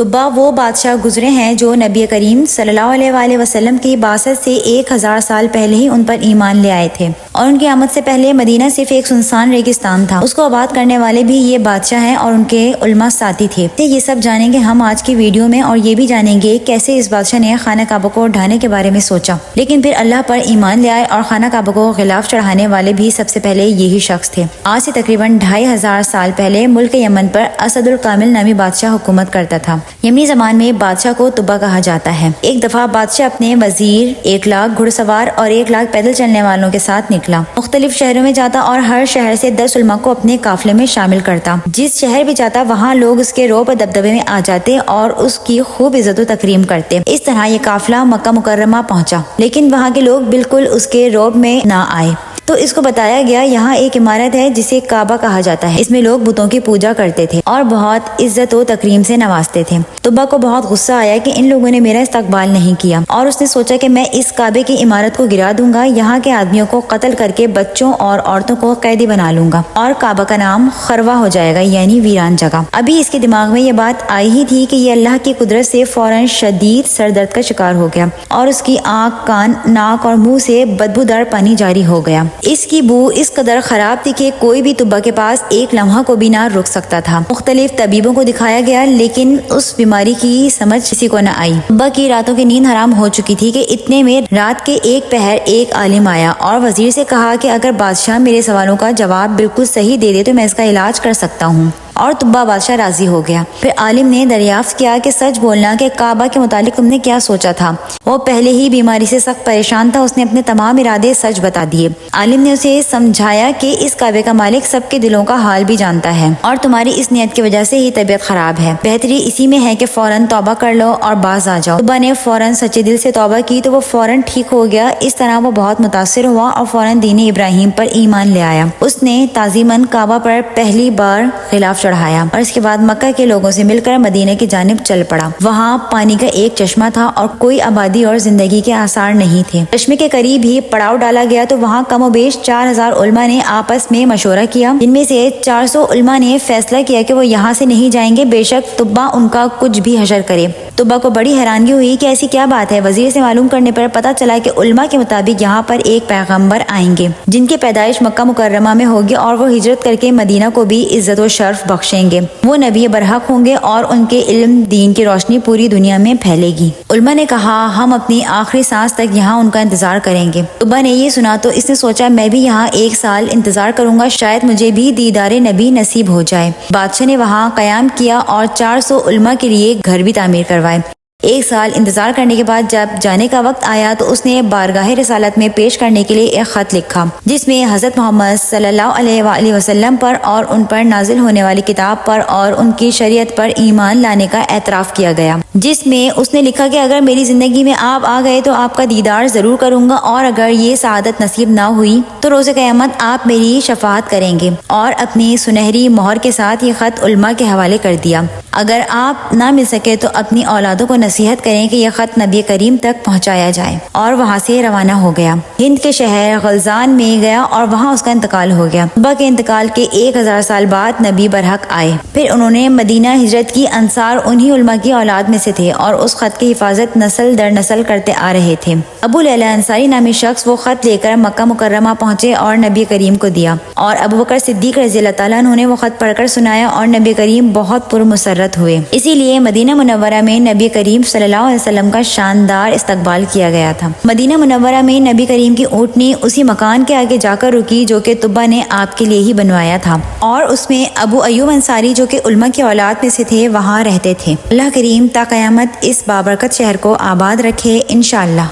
طبا وہ بادشاہ گزرے ہیں جو نبی کریم صلی اللہ علیہ وآلہ وسلم کی بعثت سے 1000 سال پہلے ہی ان پر ایمان لے آئے تھے، اور ان کی آمد سے پہلے مدینہ صرف ایک سنسان ریگستان تھا۔ اس کو آباد کرنے والے بھی یہ بادشاہ ہیں اور ان کے علماء ساتھی تھے۔ یہ سب جانیں گے ہم آج کی ویڈیو میں، اور یہ بھی جانیں گے کیسے اس بادشاہ نے خانہ کعبہ کو ڈھانے کے بارے میں سوچا، لیکن پھر اللہ پر ایمان لے آئے، اور خانہ کعبہ کو غلاف چڑھانے والے بھی سب سے پہلے یہی شخص تھے۔ آج سے تقریباً 2500 سال پہلے ملک یمن پر اسد الکامل نامی بادشاہ حکومت کرتا تھا۔ یمنی زبان میں بادشاہ کو طبا کہا جاتا ہے۔ ایک دفعہ بادشاہ اپنے وزیر، 1 لاکھ گھڑ سوار اور 1 لاکھ پیدل چلنے والوں کے ساتھ نکلا، مختلف شہروں میں جاتا اور ہر شہر سے 10 علماء کو اپنے قافلے میں شامل کرتا۔ جس شہر بھی جاتا وہاں لوگ اس کے رعب و دبدبے میں آ جاتے اور اس کی خوب عزت و تکریم کرتے۔ اس طرح یہ قافلہ مکہ مکرمہ پہنچا، لیکن وہاں کے لوگ بالکل اس کے رعب میں نہ آئے۔ تو اس کو بتایا گیا یہاں ایک عمارت ہے جسے کعبہ کہا جاتا ہے، اس میں لوگ بتوں کی پوجا کرتے تھے اور بہت عزت و تکریم سے نوازتے تھے۔ طبا کو بہت غصہ آیا کہ ان لوگوں نے میرا استقبال نہیں کیا، اور اس نے سوچا کہ میں اس کعبے کی عمارت کو گرا دوں گا، یہاں کے آدمیوں کو قتل کر کے بچوں اور عورتوں کو قیدی بنا لوں گا، اور کعبہ کا نام خروا ہو جائے گا، یعنی ویران جگہ۔ ابھی اس کے دماغ میں یہ بات آئی ہی تھی کہ یہ اللہ کی قدرت سے فوراً شدید سر درد کا شکار ہو گیا، اور اس کی آنکھ، کان، ناک اور منہ سے بدبودار پانی جاری ہو گیا۔ اس کی بو اس قدر خراب تھی کہ کوئی بھی طبا کے پاس ایک لمحہ کو بھی نہ رک سکتا تھا۔ مختلف طبیبوں کو دکھایا گیا، لیکن اس بیماری کی سمجھ کسی کو نہ آئی۔ طبا کی راتوں کی نیند حرام ہو چکی تھی کہ اتنے میں رات کے ایک پہر ایک عالم آیا اور وزیر سے کہا کہ اگر بادشاہ میرے سوالوں کا جواب بالکل صحیح دے دے تو میں اس کا علاج کر سکتا ہوں، اور طبا بادشاہ راضی ہو گیا۔ پھر عالم نے دریافت کیا کہ سچ بولنا کہ کعبہ کے متعلق تم نے کیا سوچا تھا۔ وہ پہلے ہی بیماری سے سخت پریشان تھا، اس نے اپنے تمام ارادے سچ بتا دیے۔ عالم نے اسے سمجھایا کہ اس کعبے کا مالک سب کے دلوں کا حال بھی جانتا ہے، اور تمہاری اس نیت کی وجہ سے ہی طبیعت خراب ہے، بہتری اسی میں ہے کہ فوراً توبہ کر لو اور باز آ جاؤ۔ طبا نے فوراً سچے دل سے توبہ کی تو وہ فوراً ٹھیک ہو گیا۔ اس طرح وہ بہت متاثر ہوا اور فوراً دین ابراہیم پر ایمان لے آیا۔ اس نے تعظیماً کعبہ پر پہلی بار غلاف چڑھایا، اور اس کے بعد مکہ کے لوگوں سے مل کر مدینہ کی جانب چل پڑا۔ وہاں پانی کا ایک چشمہ تھا اور کوئی آبادی اور زندگی کے آثار نہیں تھے۔ چشمے کے قریب ہی پڑاؤ ڈالا گیا تو وہاں کم و بیش 4000 علماء نے آپس میں مشورہ کیا، جن میں سے 400 علماء نے فیصلہ کیا کہ وہ یہاں سے نہیں جائیں گے، بے شک طبا ان کا کچھ بھی حشر کرے۔ طبا کو بڑی حیرانگی ہوئی کہ ایسی کیا بات ہے۔ وزیر سے معلوم کرنے پر پتہ چلا کہ علماء کے مطابق یہاں پر ایک پیغمبر آئیں گے جن کی پیدائش مکہ مکرمہ میں ہوگی، اور وہ ہجرت کر کے مدینہ کو بھی عزت و شرف بخشیں گے۔ وہ نبی برحق ہوں گے اور ان کے علم دین کی روشنی پوری دنیا میں پھیلے گی۔ علماء نے کہا ہم اپنی آخری سانس تک یہاں ان کا انتظار کریں گے۔ طبا نے یہ سنا تو اس نے سوچا میں بھی یہاں 1 سال انتظار کروں گا، شاید مجھے بھی دیدار نبی نصیب ہو جائے۔ بادشاہ نے وہاں قیام کیا اور 400 علماء کے لیے گھر بھی تعمیر کروائے۔ 1 سال انتظار کرنے کے بعد جب جانے کا وقت آیا تو اس نے بارگاہ رسالت میں پیش کرنے کے لیے ایک خط لکھا، جس میں حضرت محمد صلی اللہ علیہ وآلہ وسلم پر اور ان پر نازل ہونے والی کتاب پر اور ان کی شریعت پر ایمان لانے کا اعتراف کیا گیا، جس میں اس نے لکھا کہ اگر میری زندگی میں آپ آ گئے تو آپ کا دیدار ضرور کروں گا، اور اگر یہ سعادت نصیب نہ ہوئی تو روز قیامت آپ میری شفاعت کریں گے، اور اپنی سنہری مہر کے ساتھ یہ خط علماء کے حوالے کر دیا۔ اگر آپ نہ مل سکے تو اپنی اولادوں کو نصیحت کریں کہ یہ خط نبی کریم تک پہنچایا جائے، اور وہاں سے روانہ ہو گیا۔ ہند کے شہر غلزان میں گیا اور وہاں اس کا انتقال ہو گیا۔ طبا کے انتقال کے 1000 سال بعد نبی برحق آئے، پھر انہوں نے مدینہ ہجرت کی۔ انصار انہی علماء کی اولاد میں سے تھے اور اس خط کی حفاظت نسل در نسل کرتے آ رہے تھے۔ ابو لیلہ انصاری نامی شخص وہ خط لے کر مکہ مکرمہ پہنچے اور نبی کریم کو دیا، اور ابو بکر صدیق رضی اللہ تعالیٰ عنہ نے وہ خط پڑھ کر سنایا، اور نبی کریم بہت پرمسرت ہوئے۔ اسی لیے مدینہ منورہ میں نبی کریم صلی اللہ علیہ وسلم کا شاندار استقبال کیا گیا تھا۔ مدینہ منورہ میں نبی کریم کی اونٹنی اسی مکان کے آگے جا کر رکی جو کہ طبا نے آپ کے لیے ہی بنوایا تھا، اور اس میں ابو ایوب انصاری جو کہ علماء کی اولاد میں سے تھے وہاں رہتے تھے۔ اللہ کریم تا قیامت اس بابرکت شہر کو آباد رکھے انشاءاللہ۔